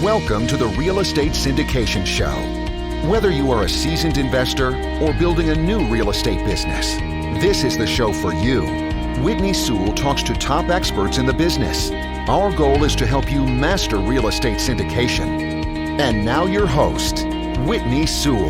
Welcome to the Real Estate Syndication Show. Whether you are a seasoned investor or building a new real estate business, this is the show for you. Whitney Sewell talks to top experts in the business. Our goal is to help you master real estate syndication. And now your host, Whitney Sewell.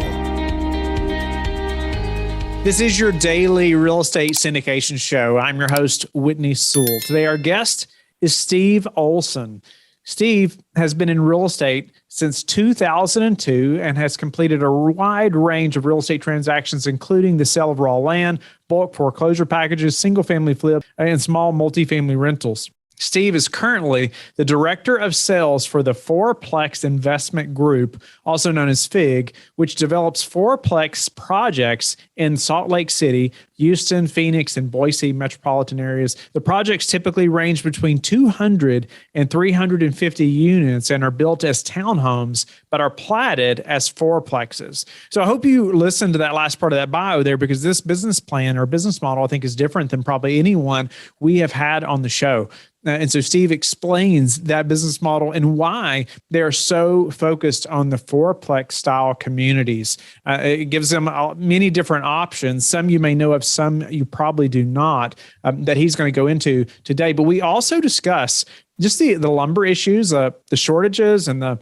This is your daily real estate syndication show. I'm your host, Whitney Sewell. Today, our guest is Steve Olson. Steve has been in real estate since 2002 and has completed a wide range of real estate transactions, including the sale of raw land, bulk foreclosure packages, single-family flip, and small multifamily rentals. Steve is currently the Director of Sales for the Fourplex Investment Group, also known as FIG, which develops fourplex projects in Salt Lake City, Houston, Phoenix, and Boise metropolitan areas. The projects typically range between 200 and 350 units and are built as townhomes, but are platted as fourplexes. So I hope you listened to that last part of that bio there, because this business plan or business model, I think, is different than probably anyone we have had on the show. And so Steve explains that business model and why they're so focused on the fourplex-style communities. It gives them many different options. Some you may know of, some you probably do not, that he's going to go into today. But we also discuss just the lumber issues, the shortages, and the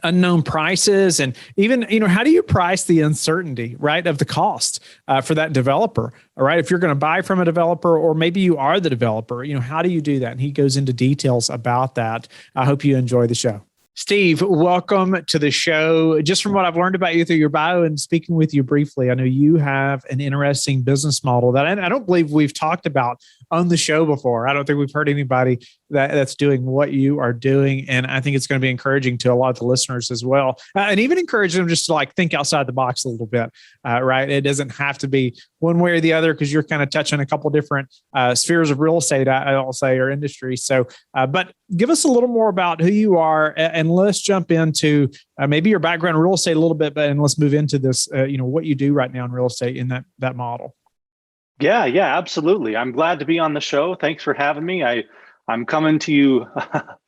unknown prices, and even, how do you price the uncertainty, right, of the cost for that developer? All right, if you're going to buy from a developer, or maybe you are the developer, how do you do that? And he goes into details about that. I hope you enjoy the show. Steve, welcome to the show. Just from what I've learned about you through your bio and speaking with you briefly, I know you have an interesting business model that I don't believe we've talked about on the show before. I don't think we've heard anybody that's doing what you are doing. And I think it's going to be encouraging to a lot of the listeners as well. And even encourage them just to think outside the box a little bit, right? It doesn't have to be one way or the other, because you're kind of touching a couple different spheres of real estate, I'll say, or industry. So, but give us a little more about who you are, and let's jump into maybe your background in real estate a little bit, and let's move into this, what you do right now in real estate in that model. Yeah, absolutely. I'm glad to be on the show. Thanks for having me. I'm coming to you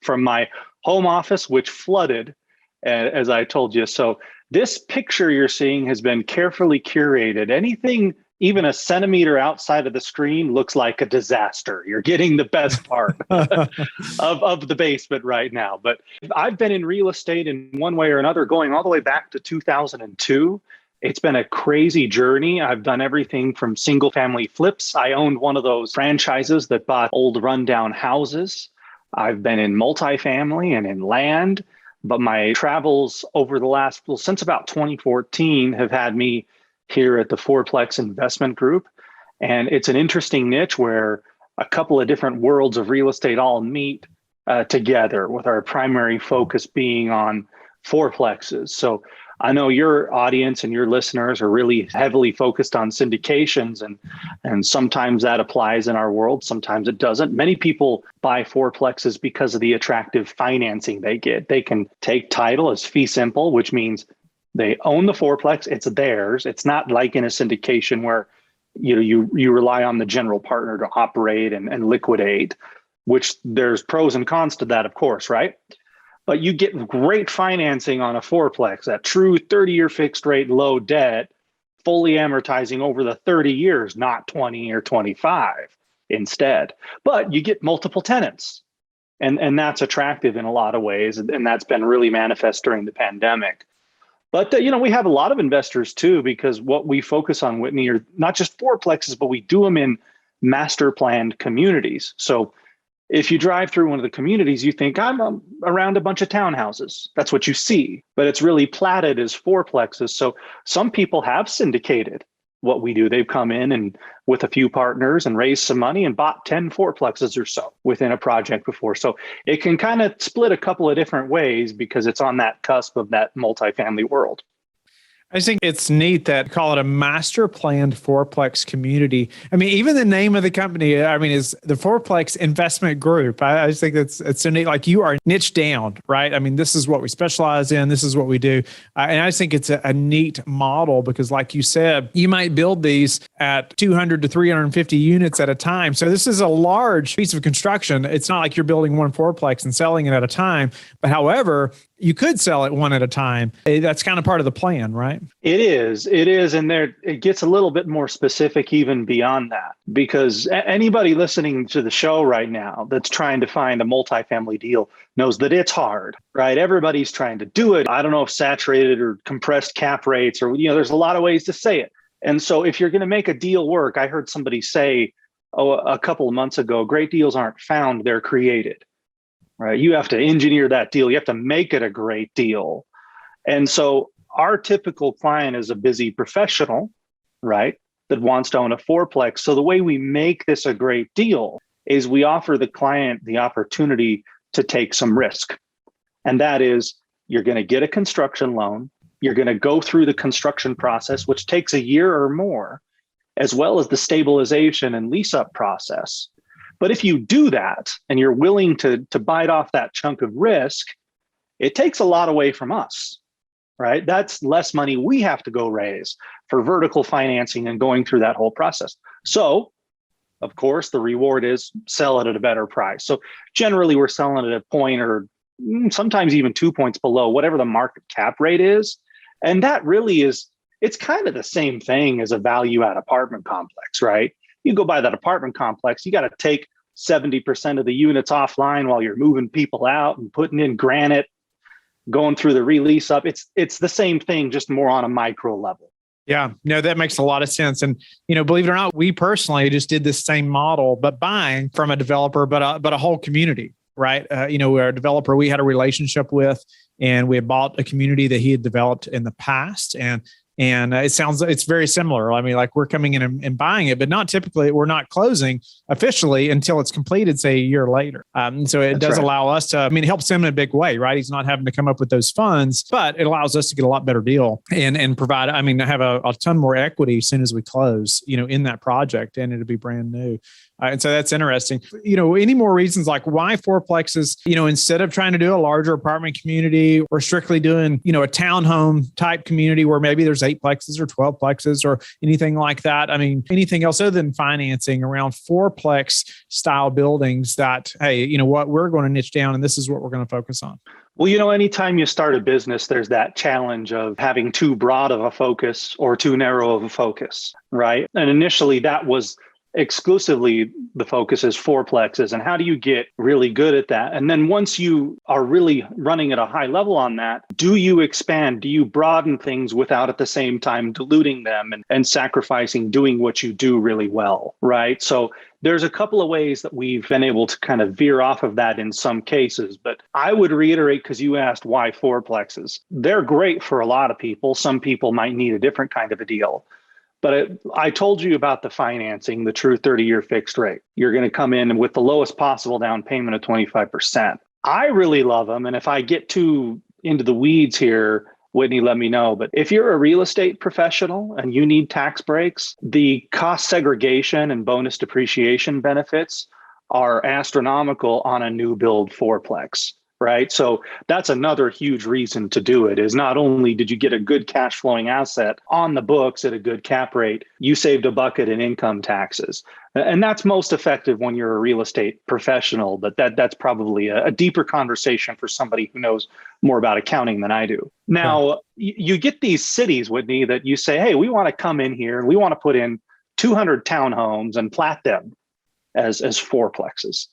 from my home office, which flooded, as I told you. So this picture you're seeing has been carefully curated. Anything even a centimeter outside of the screen looks like a disaster. You're getting the best part of the basement right now. But I've been in real estate in one way or another, going all the way back to 2002. It's been a crazy journey. I've done everything from single family flips. I owned one of those franchises that bought old rundown houses. I've been in multifamily and in land, but my travels over the last, since about 2014 have had me here at the Fourplex Investment Group. And it's an interesting niche where a couple of different worlds of real estate all meet together, with our primary focus being on fourplexes. So I know your audience and your listeners are really heavily focused on syndications, and sometimes that applies in our world, sometimes it doesn't. Many people buy fourplexes because of the attractive financing they get. They can take title as fee simple, which means they own the fourplex, it's theirs. It's not like in a syndication where you rely on the general partner to operate and liquidate, which there's pros and cons to that, of course, right? But you get great financing on a fourplex, that true 30-year fixed rate, low debt, fully amortizing over the 30 years, not 20 or 25 instead. But you get multiple tenants, and that's attractive in a lot of ways, and that's been really manifest during the pandemic. But we have a lot of investors too, because what we focus on, Whitney, are not just fourplexes, but we do them in master planned communities. So if you drive through one of the communities, you think, I'm around a bunch of townhouses. That's what you see, but it's really platted as fourplexes. So some people have syndicated what we do. They've come in and with a few partners and raised some money and bought 10 fourplexes or so within a project before. So it can kind of split a couple of different ways because it's on that cusp of that multifamily world. I just think it's neat that call it a master planned fourplex community. I mean, even the name of the company, I mean, is the Fourplex Investment Group. I just think it's so neat. Like you are niche down, right? I mean, this is what we specialize in. This is what we do. And I just think it's a neat model because like you said, you might build these at 200 to 350 units at a time. So this is a large piece of construction. It's not like you're building one fourplex and selling it at a time. But however, you could sell it one at a time. That's kind of part of the plan, right? It is. And there it gets a little bit more specific even beyond that, because anybody listening to the show right now that's trying to find a multifamily deal knows that it's hard, right? Everybody's trying to do it. I don't know if saturated or compressed cap rates or, there's a lot of ways to say it. And so if you're going to make a deal work, I heard somebody say, a couple of months ago, great deals aren't found, they're created. Right? You have to engineer that deal. You have to make it a great deal. And so our typical client is a busy professional, right, that wants to own a fourplex. So the way we make this a great deal is we offer the client the opportunity to take some risk. And that is, you're going to get a construction loan. You're going to go through the construction process, which takes a year or more, as well as the stabilization and lease up process. But if you do that and you're willing to bite off that chunk of risk, it takes a lot away from us, right? That's less money we have to go raise for vertical financing and going through that whole process. So, of course, the reward is sell it at a better price. So generally, we're selling at a point or sometimes even 2 points below whatever the market cap rate is. And that really it's kind of the same thing as a value add apartment complex, right? You go buy that apartment complex, you got to take 70% of the units offline while you're moving people out and putting in granite, going through the release up. It's the same thing, just more on a micro level. Yeah, no, that makes a lot of sense. And, believe it or not, we personally just did this same model, but buying from a developer, but a whole community, right? We're a developer we had a relationship with, and we had bought a community that he had developed in the past. And it's very similar. I mean, like we're coming in and buying it, but not typically, we're not closing officially until it's completed, say a year later. So it does allow us to, it helps him in a big way, right? He's not having to come up with those funds, but it allows us to get a lot better deal and provide, have a ton more equity as soon as we close, in that project, and it'll be brand new. And so that's interesting. Any more reasons like why fourplexes, instead of trying to do a larger apartment community or strictly doing, a townhome type community where maybe there's 8plexes or 12plexes or anything like that? Anything else other than financing around fourplex style buildings that, hey, we're going to niche down and this is what we're going to focus on? Well, anytime you start a business, there's that challenge of having too broad of a focus or too narrow of a focus, right? And initially that was exclusively the focus is fourplexes. And how do you get really good at that? And then once you are really running at a high level on that, do you expand? Do you broaden things without at the same time diluting them and sacrificing doing what you do really well, right? So there's a couple of ways that we've been able to kind of veer off of that in some cases. But I would reiterate, because you asked why fourplexes. They're great for a lot of people. Some people might need a different kind of a deal. But I told you about the financing, the true 30-year fixed rate. You're going to come in with the lowest possible down payment of 25%. I really love them. And if I get too into the weeds here, Whitney, let me know. But if you're a real estate professional and you need tax breaks, the cost segregation and bonus depreciation benefits are astronomical on a new build fourplex. Right. So that's another huge reason to do it is not only did you get a good cash flowing asset on the books at a good cap rate, you saved a bucket in income taxes. And that's most effective when you're a real estate professional. But that's probably a deeper conversation for somebody who knows more about accounting than I do. Now, you get these cities, Whitney, that you say, hey, we want to come in here and we want to put in 200 townhomes and plat them as fourplexes.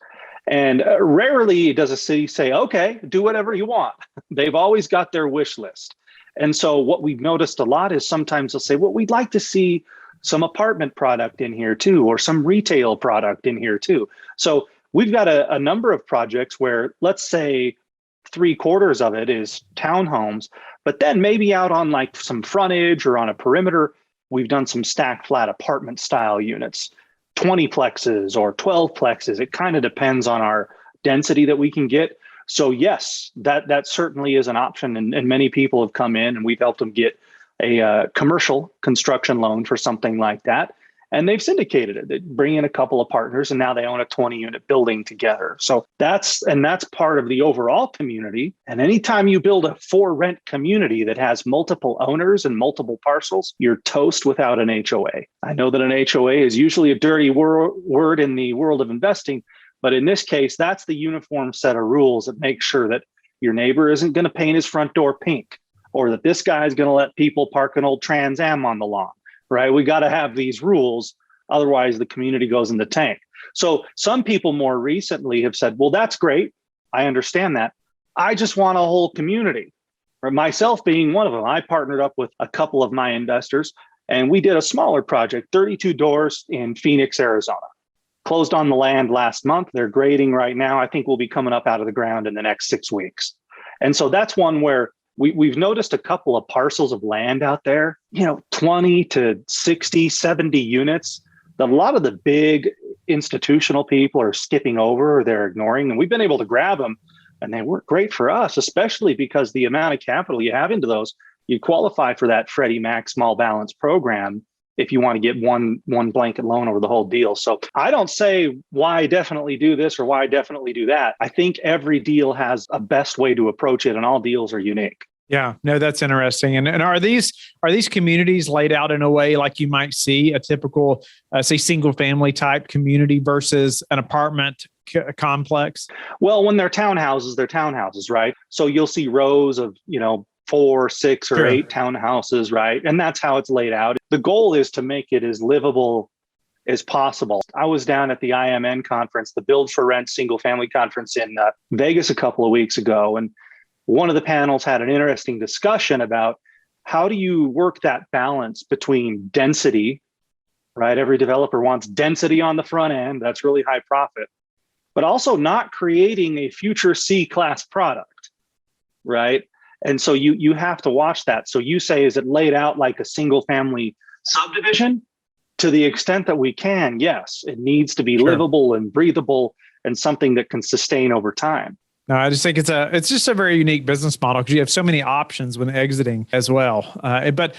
And rarely does a city say, okay, do whatever you want. They've always got their wish list. And so what we've noticed a lot is sometimes they'll say, well, we'd like to see some apartment product in here too, or some retail product in here too. So we've got a number of projects where, let's say 3/4 of it is townhomes, but then maybe out on like some frontage or on a perimeter, we've done some stacked flat apartment style units. 20plexes or 12plexes. It kind of depends on our density that we can get. So yes, that certainly is an option. And many people have come in and we've helped them get a commercial construction loan for something like that. And they've syndicated it. They bring in a couple of partners, and now they own a 20-unit building together. So that's part of the overall community. And anytime you build a for-rent community that has multiple owners and multiple parcels, you're toast without an HOA. I know that an HOA is usually a dirty word in the world of investing, but in this case, that's the uniform set of rules that make sure that your neighbor isn't going to paint his front door pink, or that this guy is going to let people park an old Trans Am on the lawn. Right? We got to have these rules. Otherwise, the community goes in the tank. So some people more recently have said, well, that's great. I understand that. I just want a whole community. Or myself being one of them. I partnered up with a couple of my investors, and we did a smaller project, 32 doors in Phoenix, Arizona. Closed on the land last month. They're grading right now. I think we'll be coming up out of the ground in the next 6 weeks. And so that's one where we've noticed a couple of parcels of land out there, 20 to 60, 70 units that a lot of the big institutional people are skipping over or they're ignoring. And we've been able to grab them, and they work great for us, especially because the amount of capital you have into those, you qualify for that Freddie Mac small balance program if you want to get one blanket loan over the whole deal. So I don't say why definitely do this or why definitely do that. I think every deal has a best way to approach it, and all deals are unique. Yeah, no, that's interesting. And are these communities laid out in a way like you might see a typical, say, single family type community versus an apartment complex? Well, when they're townhouses, right? So you'll see rows of, 4, 6, or 8 townhouses, right? And that's how it's laid out. The goal is to make it as livable as possible. I was down at the IMN conference, the Build for Rent single family conference in Vegas a couple of weeks ago. And one of the panels had an interesting discussion about how do you work that balance between density, right? Every developer wants density on the front end. That's really high profit, but also not creating a future C-class product, right? And so you have to watch that. So you say, is it laid out like a single family subdivision? To the extent that we can, yes, it needs to be livable and breathable and something that can sustain over time. No, I just think it's just a very unique business model because you have so many options when exiting as well. But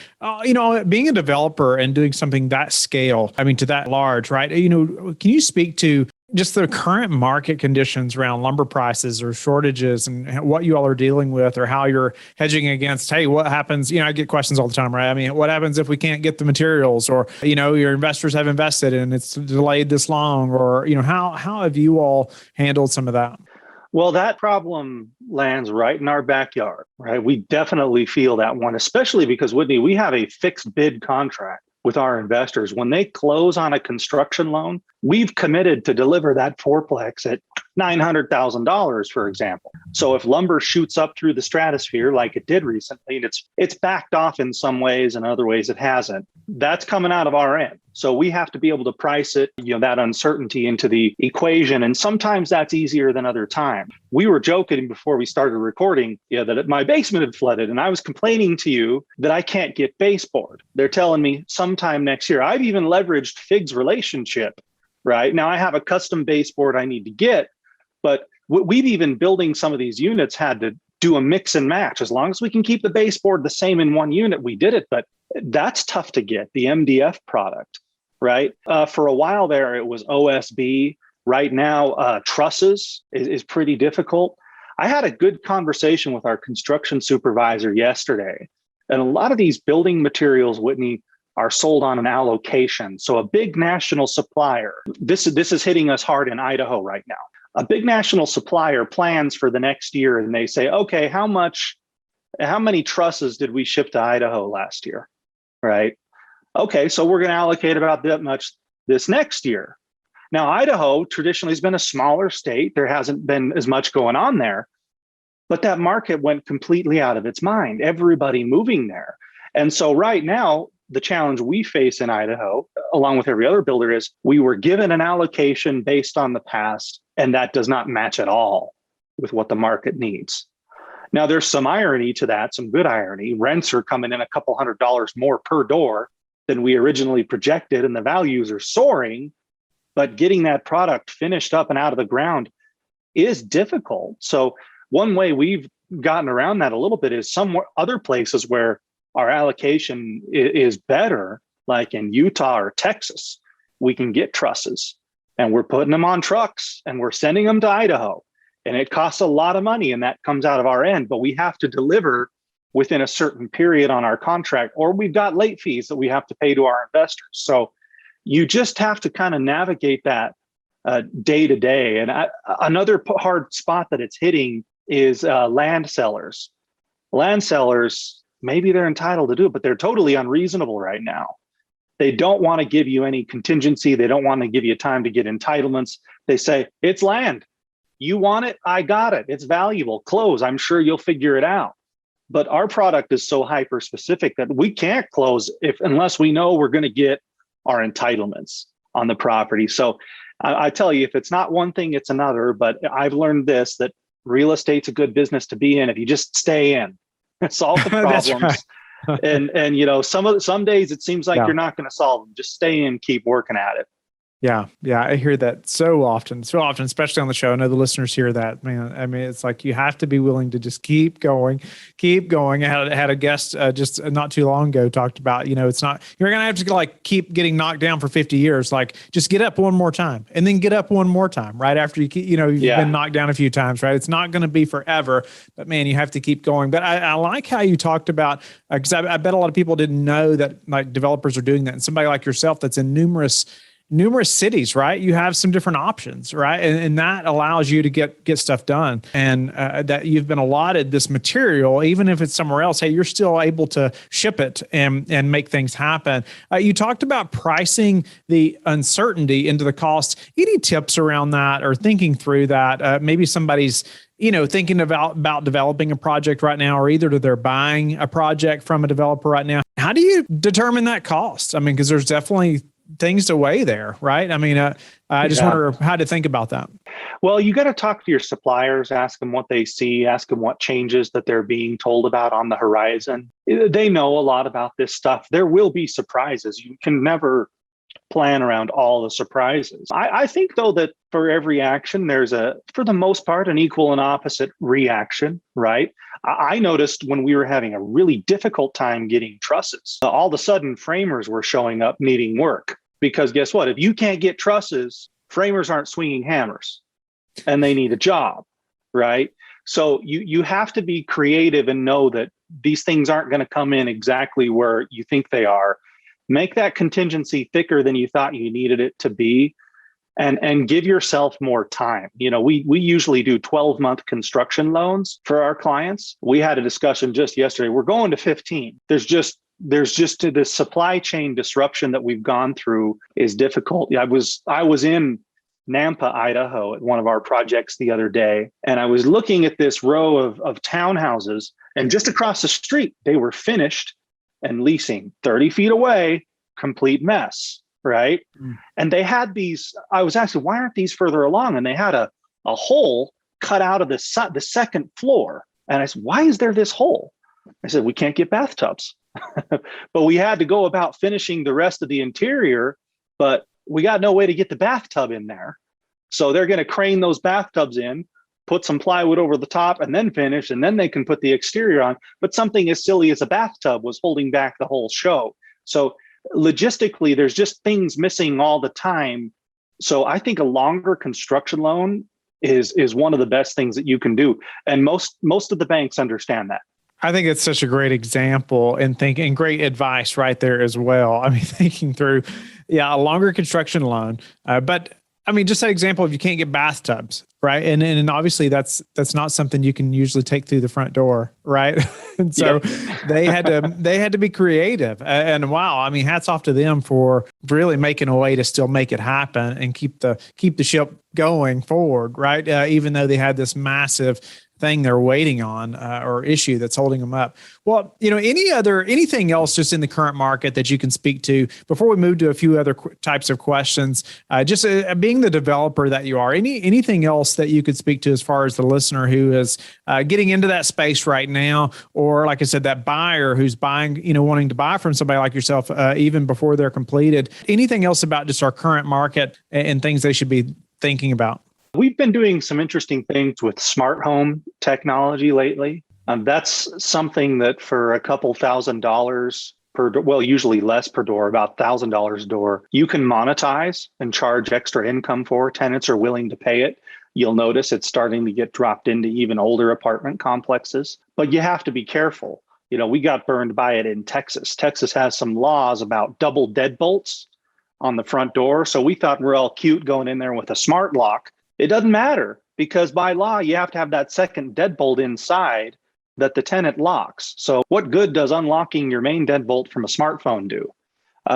being a developer and doing something that scale, to that large, right? Can you speak to just the current market conditions around lumber prices or shortages and what you all are dealing with, or how you're hedging against, hey, what happens? I get questions all the time, right? What happens if we can't get the materials, or, your investors have invested and it's delayed this long, or, how have you all handled some of that? Well, that problem lands right in our backyard, right? We definitely feel that one, especially because, Whitney, we have a fixed bid contract with our investors. When they close on a construction loan, we've committed to deliver that fourplex at $900,000, for example. So if lumber shoots up through the stratosphere like it did recently, and it's backed off in some ways, and other ways it hasn't, that's coming out of our end. So we have to be able to price it, that uncertainty into the equation. And sometimes that's easier than other times. We were joking before we started recording, that my basement had flooded, and I was complaining to you that I can't get baseboard. They're telling me sometime next year. I've even leveraged FIG's relationship, right? Now I have a custom baseboard I need to get, but we've even building some of these units had to do a mix and match. As long as we can keep the baseboard the same in one unit, we did it. But that's tough to get, the MDF product, right? For a while there, it was OSB. Right now, trusses is pretty difficult. I had a good conversation with our construction supervisor yesterday, and a lot of these building materials, Whitney, are sold on an allocation. So a big national supplier, this is hitting us hard in Idaho right now. A big national supplier plans for the next year, and they say, okay, how many trusses did we ship to Idaho last year, right? Okay, so we're going to allocate about that much this next year. Now, Idaho traditionally has been a smaller state. There hasn't been as much going on there, but that market went completely out of its mind, everybody moving there. And so right now, the challenge we face in Idaho, along with every other builder, is we were given an allocation based on the past, and that does not match at all with what the market needs. Now, there's some irony to that, some good irony. Rents are coming in a couple $100 more per door than we originally projected, and the values are soaring, but getting that product finished up and out of the ground is difficult. So one way we've gotten around that a little bit is some other places where our allocation is better, like in Utah or Texas, we can get trusses and we're putting them on trucks and we're sending them to Idaho. And it costs a lot of money and that comes out of our end, but we have to deliver within a certain period on our contract, or we've got late fees that we have to pay to our investors. So you just have to kind of navigate that day to day. And another hard spot that it's hitting is land sellers. Land sellers, maybe they're entitled to do it, but they're totally unreasonable right now. They don't want to give you any contingency. They don't want to give you time to get entitlements. They say, it's land. You want it? I got it. It's valuable. Close. I'm sure you'll figure it out. But our product is so hyper specific that we can't close unless we know we're going to get our entitlements on the property. So I tell you, if it's not one thing, it's another. But I've learned this, that real estate's a good business to be in if you just stay in, solve the problems. Right. and you know, some days it seems like you're not going to solve them. Just stay in, keep working at it. Yeah. I hear that so often, especially on the show. I know the listeners hear that, man. I mean, it's like, you have to be willing to just keep going. I had a guest just not too long ago talked about, it's not, you're going to have to like keep getting knocked down for 50 years. Like just get up one more time and then get up one more time right after you've been knocked down a few times, right? It's not going to be forever, but man, you have to keep going. But I like how you talked about, because I bet a lot of people didn't know that like developers are doing that. And somebody like yourself that's in numerous cities, right? You have some different options, right? And that allows you to get stuff done. And that you've been allotted this material, even if it's somewhere else, hey, you're still able to ship it and make things happen. You talked about pricing the uncertainty into the cost. Any tips around that or thinking through that? Maybe somebody's thinking about developing a project right now, or either they're buying a project from a developer right now. How do you determine that cost? I mean, because there's definitely things to weigh there, right? I mean, I just wonder how to think about that. Well, you got to talk to your suppliers, ask them what they see, ask them what changes that they're being told about on the horizon. They know a lot about this stuff. There will be surprises. You can never plan around all the surprises. I think, though, that for every action, there's for the most part, an equal and opposite reaction, right? I noticed when we were having a really difficult time getting trusses, all of a sudden framers were showing up needing work, because guess what? If you can't get trusses, framers aren't swinging hammers and they need a job, right? So you have to be creative and know that these things aren't going to come in exactly where you think they are. Make that contingency thicker than you thought you needed it to be, and give yourself more time. We usually do 12-month construction loans for our clients. We had a discussion just yesterday. We're going to 15. There's just the supply chain disruption that we've gone through is difficult. I was in Nampa, Idaho at one of our projects the other day, and I was looking at this row of townhouses, and just across the street, they were finished and leasing. 30 feet away, complete mess, right? And they had these, I was asking, why aren't these further along? And they had a hole cut out of the second floor. And I said, why is there this hole? I said, we can't get bathtubs. But we had to go about finishing the rest of the interior, but we got no way to get the bathtub in there. So they're going to crane those bathtubs in, put some plywood over the top, and then finish, and then they can put the exterior on. But something as silly as a bathtub was holding back the whole show. So logistically, there's just things missing all the time. So I think a longer construction loan is one of the best things that you can do. And most of the banks understand that. I think it's such a great example and great advice right there as well. I mean, thinking through, a longer construction loan, but I mean, just that example, if you can't get bathtubs, right? And obviously that's not something you can usually take through the front door, right? And so they had to be creative. And wow, I mean, hats off to them for really making a way to still make it happen and keep the ship going forward, right? Even though they had this massive thing they're waiting on or issue that's holding them up. Well, anything else just in the current market that you can speak to before we move to a few other types of questions, just being the developer that you are, anything else that you could speak to as far as the listener who is getting into that space right now, or like I said, that buyer who's buying, wanting to buy from somebody like yourself, even before they're completed, anything else about just our current market and things they should be thinking about? We've been doing some interesting things with smart home technology lately. That's something that for a couple $1,000 per door, well, usually less per door, about $1,000 a door, you can monetize and charge extra income for. Tenants are willing to pay it. You'll notice it's starting to get dropped into even older apartment complexes, but you have to be careful. We got burned by it in Texas. Texas has some laws about double deadbolts on the front door. So we thought we're all cute going in there with a smart lock. It doesn't matter because by law, you have to have that second deadbolt inside that the tenant locks. So what good does unlocking your main deadbolt from a smartphone do?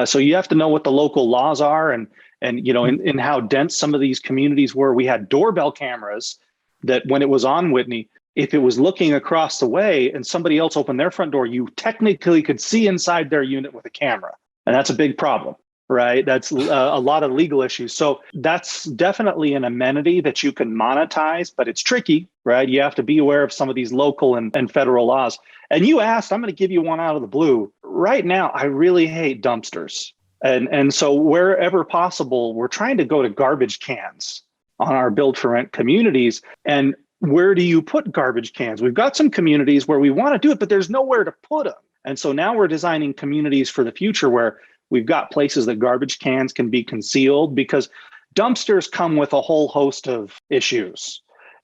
So you have to know what the local laws are and in how dense some of these communities were. We had doorbell cameras that when it was on Whitney, if it was looking across the way and somebody else opened their front door, you technically could see inside their unit with a camera. And that's a big problem, right? That's a lot of legal issues. So that's definitely an amenity that you can monetize, but it's tricky, right? You have to be aware of some of these local and federal laws. And you asked, I'm going to give you one out of the blue. Right now, I really hate dumpsters. And so wherever possible, we're trying to go to garbage cans on our build for rent communities. And where do you put garbage cans? We've got some communities where we want to do it, but there's nowhere to put them. And so now we're designing communities for the future where we've got places that garbage cans can be concealed, because dumpsters come with a whole host of issues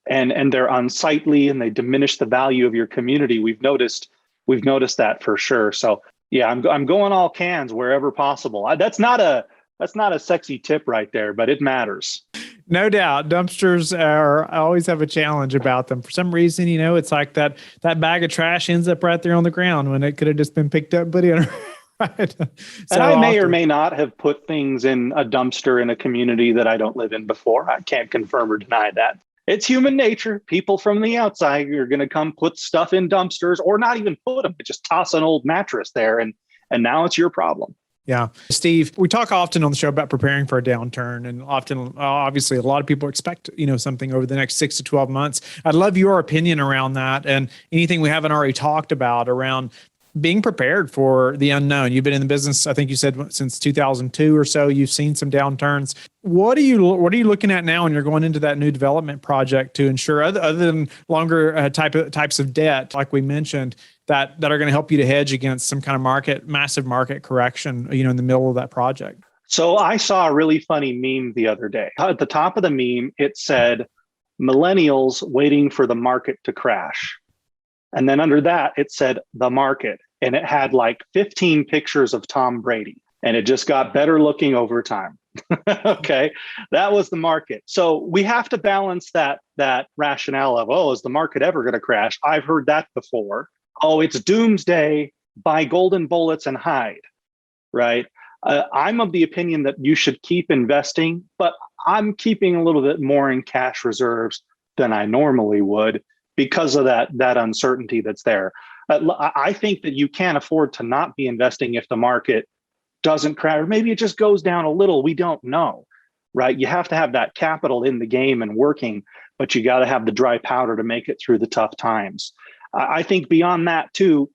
and they're unsightly and they diminish the value of your community. We've noticed that for sure. So yeah, I'm going all cans wherever possible. That's not a sexy tip right there, but it matters. No doubt. Dumpsters I always have a challenge about them. For some reason, it's like that bag of trash ends up right there on the ground when it could have just been picked up, but right. And I may or may not have put things in a dumpster in a community that I don't live in before. I can't confirm or deny that. It's human nature. People from the outside are going to come put stuff in dumpsters or not even put them, but just toss an old mattress there. And now it's your problem. Yeah. Steve, we talk often on the show about preparing for a downturn, and often, obviously, a lot of people expect, something over the next 6 to 12 months. I'd love your opinion around that and anything we haven't already talked about around being prepared for the unknown. You've been in the business, I think you said, since 2002 or so. You've seen some downturns. What are you looking at now when you're going into that new development project to ensure, other than longer types of debt, like we mentioned, that are going to help you to hedge against some kind of massive market correction, in the middle of that project? So I saw a really funny meme the other day. At the top of the meme, it said, "Millennials waiting for the market to crash." And then under that, it said, "The market." And it had like 15 pictures of Tom Brady. And it just got better looking over time. Okay, that was the market. So we have to balance that rationale of, is the market ever going to crash? I've heard that before. Oh, it's doomsday, buy golden bullets and hide, right? I'm of the opinion that you should keep investing, but I'm keeping a little bit more in cash reserves than I normally would because of that uncertainty that's there. I think that you can't afford to not be investing if the market doesn't crash, or maybe it just goes down a little. We don't know, right? You have to have that capital in the game and working, but you got to have the dry powder to make it through the tough times. I think beyond that too,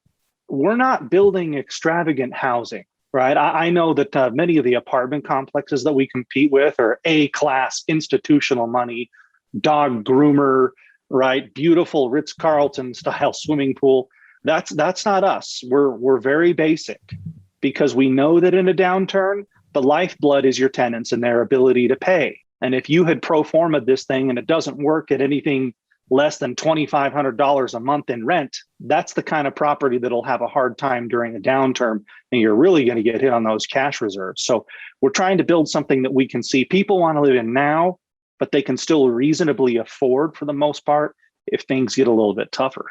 we're not building extravagant housing, right? I know that many of the apartment complexes that we compete with are A-class institutional money, dog groomer, right? Beautiful Ritz-Carlton style swimming pool. That's not us. We're very basic because we know that in a downturn, the lifeblood is your tenants and their ability to pay. And if you had pro forma'd this thing and it doesn't work at anything less than $2,500 a month in rent, that's the kind of property that'll have a hard time during a downturn. And you're really going to get hit on those cash reserves. So we're trying to build something that we can see people want to live in now, but they can still reasonably afford for the most part if things get a little bit tougher.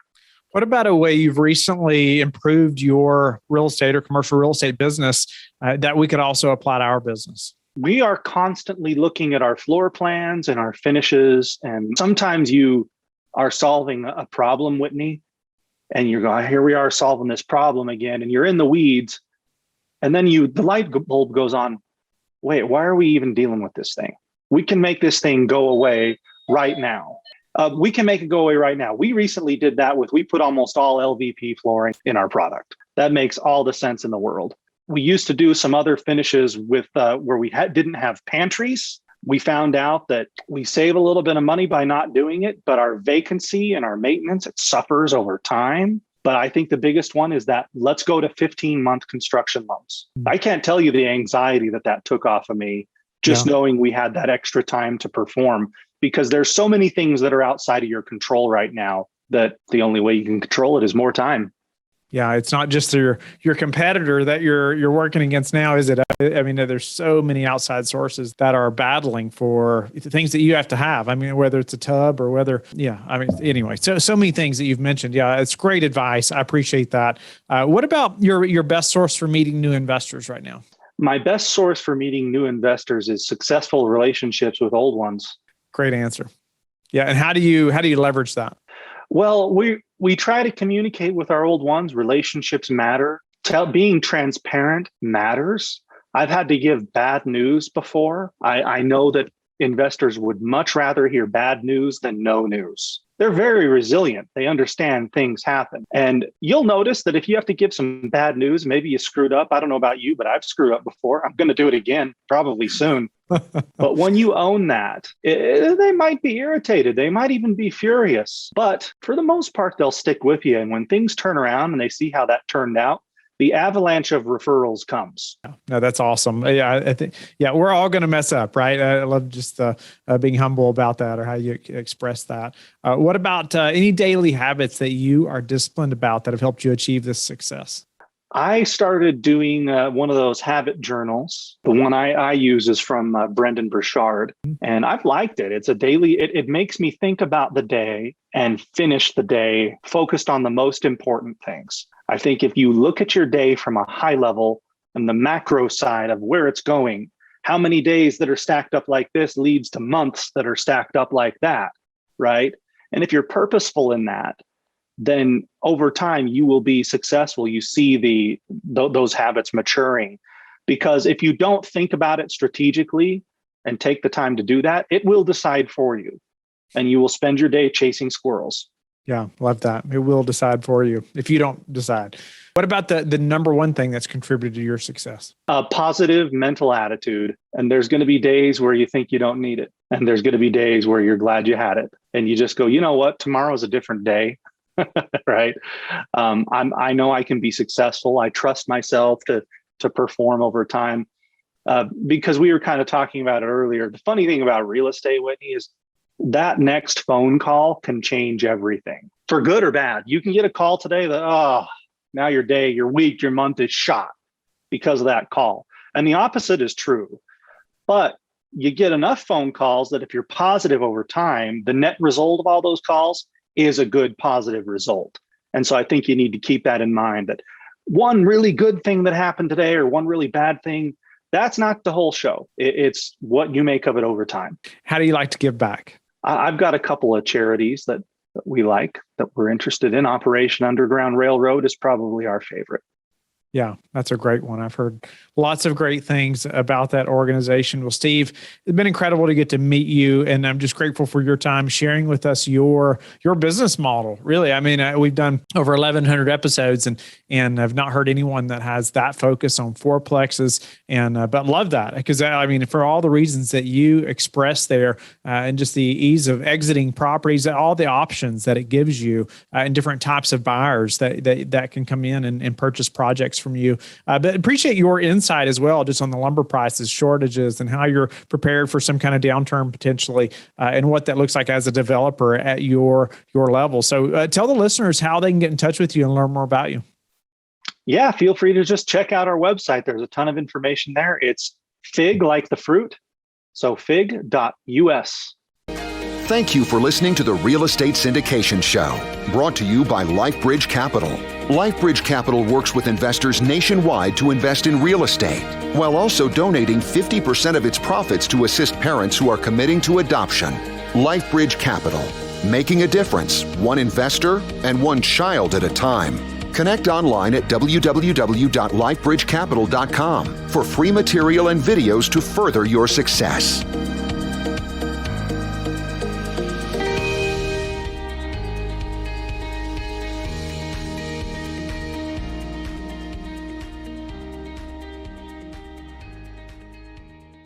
What about a way you've recently improved your real estate or commercial real estate business that we could also apply to our business? We are constantly looking at our floor plans and our finishes. And sometimes you are solving a problem, Whitney, and you're going, here we are solving this problem again. And you're in the weeds. And then the light bulb goes on. Wait, why are we even dealing with this thing? We can make this thing go away right now. We can make it go away right now. We recently did that we put almost all LVP flooring in our product. That makes all the sense in the world. We used to do some other finishes with where we didn't have pantries. We found out that we save a little bit of money by not doing it, but our vacancy and our maintenance, it suffers over time. But I think the biggest one is that let's go to 15-month construction loans. I can't tell you the anxiety that took off of me, just knowing we had that extra time to perform, because there's so many things that are outside of your control right now that the only way you can control it is more time. Yeah, it's not just your competitor that you're working against now, is it? I mean, there's so many outside sources that are battling for things that you have to have. I mean, whether it's a tub or whether, anyway, so many things that you've mentioned. Yeah, it's great advice. I appreciate that. What about your best source for meeting new investors right now? My best source for meeting new investors is successful relationships with old ones. Great answer. Yeah, and how do you leverage that? Well, we try to communicate with our old ones. Relationships matter. Being transparent matters. I've had to give bad news before. I know that investors would much rather hear bad news than no news. They're very resilient. They understand things happen. And you'll notice that if you have to give some bad news, maybe you screwed up. I don't know about you, but I've screwed up before. I'm going to do it again, probably soon. But when you own that, they might be irritated. They might even be furious. But for the most part, they'll stick with you. And when things turn around and they see how that turned out, the avalanche of referrals comes. No, that's awesome. Yeah, I think, we're all going to mess up, right? I love just being humble about that, or how you express that. What about any daily habits that you are disciplined about that have helped you achieve this success? I started doing one of those habit journals. The one I use is from Brendan Burchard, and I've liked it. It's a daily, it makes me think about the day and finish the day focused on the most important things. I think if you look at your day from a high level and the macro side of where it's going, how many days that are stacked up like this leads to months that are stacked up like that, right? And if you're purposeful in that, then over time you will be successful. You see those habits maturing, because if you don't think about it strategically and take the time to do that, it will decide for you, and you will spend your day chasing squirrels. Yeah, love that. It will decide for you if you don't decide. What about the number one thing that's contributed to your success? A positive mental attitude. And there's going to be days where you think you don't need it. And there's going to be days where you're glad you had it. And you just go, you know what? Tomorrow's a different day. Right. I know I can be successful. I trust myself to perform over time. Because we were kind of talking about it earlier. The funny thing about real estate, Whitney, is that next phone call can change everything, for good or bad. You can get a call today that, now your day, your week, your month is shot because of that call. And the opposite is true. But you get enough phone calls that if you're positive over time, the net result of all those calls is a good positive result. And so I think you need to keep that in mind, that one really good thing that happened today or one really bad thing, that's not the whole show. It's what you make of it over time. How do you like to give back? I've got a couple of charities that we like, that we're interested in. Operation Underground Railroad is probably our favorite. Yeah, that's a great one. I've heard lots of great things about that organization. Well, Steve, it's been incredible to get to meet you, and I'm just grateful for your time sharing with us your business model. Really, I mean, we've done over 1,100 episodes, and I've not heard anyone that has that focus on fourplexes, but love that, because I mean, for all the reasons that you expressed there, and just the ease of exiting properties, all the options that it gives you, and different types of buyers that can come in and purchase projects from you. But appreciate your insight as well, just on the lumber prices, shortages, and how you're prepared for some kind of downturn potentially, and what that looks like as a developer at your level. So tell the listeners how they can get in touch with you and learn more about you. Yeah, feel free to just check out our website. There's a ton of information there. It's fig like the fruit. So fig.us. Thank you for listening to the Real Estate Syndication Show, brought to you by LifeBridge Capital. LifeBridge Capital works with investors nationwide to invest in real estate, while also donating 50% of its profits to assist parents who are committing to adoption. LifeBridge Capital, making a difference, one investor and one child at a time. Connect online at www.lifebridgecapital.com for free material and videos to further your success.